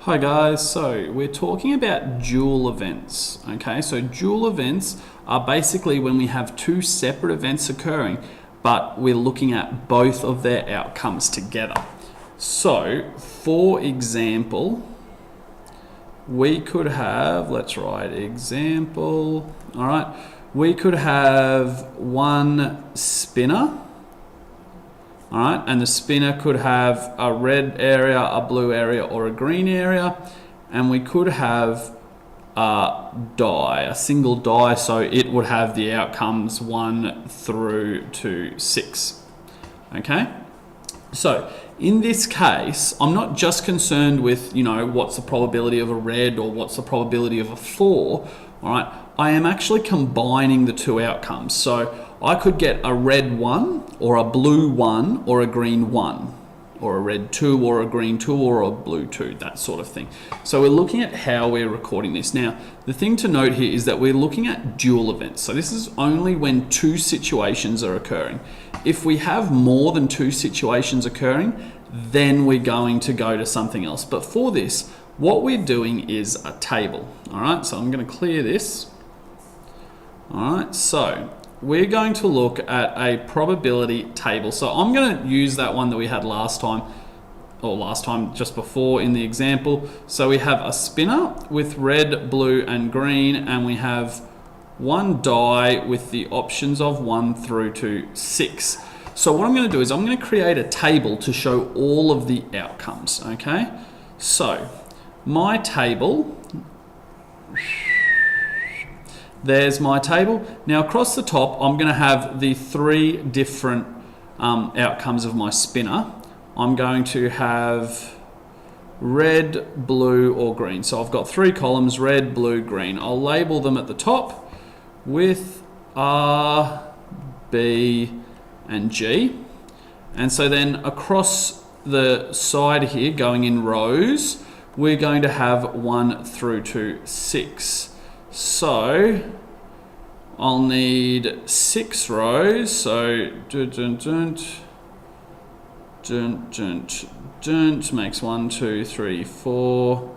Hi guys, so we're talking about dual events, okay? So dual events are basically when we have two separate events occurring, but we're looking at both of their outcomes together. So, for example, we could have, let's write example, all right? We could have one spinner, all right, and the spinner could have a red area, a blue area, or a green area, and we could have a die, a single die, so it would have the outcomes 1 through to 6. Okay, so in this case, I'm not just concerned with, what's the probability of a red or what's the probability of a 4. All right, I am actually combining the two outcomes. So I could get a red 1 or a blue 1 or a green 1 or a red 2 or a green 2 or a blue 2, that sort of thing. So we're looking at how we're recording this. Now, the thing to note here is that we're looking at dual events. So this is only when two situations are occurring. If we have more than two situations occurring, then we're going to go to something else. But for this, what we're doing is a table. All right, so I'm going to clear this. All right, so we're going to look at a probability table. So I'm going to use that one that we had last time just before in the example. So we have a spinner with red, blue, and green, and we have one die with the options of 1 through to 6. So what I'm going to do is I'm going to create a table to show all of the outcomes, okay? So my table, there's my table. Now across the top, I'm going to have the 3 different outcomes of my spinner. I'm going to have red, blue, or green. So I've got 3 columns, red, blue, green. I'll label them at the top with R, B, and G. And so then across the side here, going in rows, we're going to have 1 through to 6. So I'll need 6 rows. So makes 1, 2, 3, 4,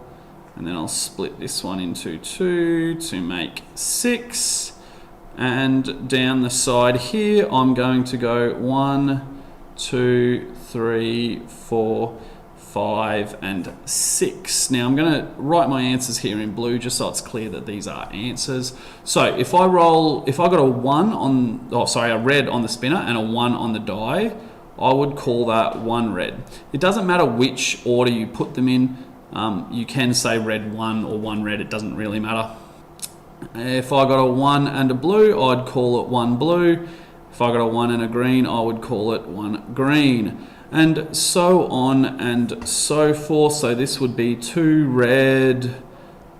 and then I'll split this one into 2 to make 6. And down the side here, I'm going to go 1, 2, 3, 4, 5, and 6. Now I'm going to write my answers here in blue just so it's clear that these are answers. So if I got a red on the spinner and a 1 on the die, I would call that 1 red. It doesn't matter which order you put them in. You can say red 1 or 1 red, it doesn't really matter. If I got a 1 and a blue, I'd call it 1 blue. If I got a 1 and a green, I would call it 1 green. And so on and so forth. So this would be 2 red,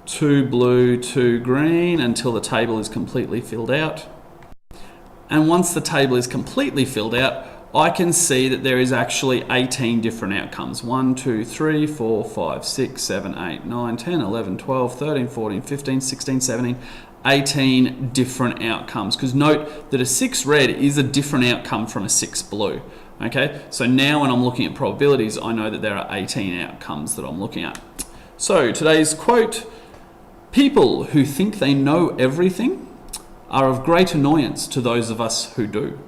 2 blue, 2 green until the table is completely filled out. And once the table is completely filled out, I can see that there is actually 18 different outcomes. 1, 2, 3, 4, 5, 6, 7, 8, 9, 10, 11, 12, 13, 14, 15, 16, 17, 18 different outcomes. Because note that a 6 red is a different outcome from a 6 blue. Okay, so now when I'm looking at probabilities, I know that there are 18 outcomes that I'm looking at. So today's quote: people who think they know everything are of great annoyance to those of us who do.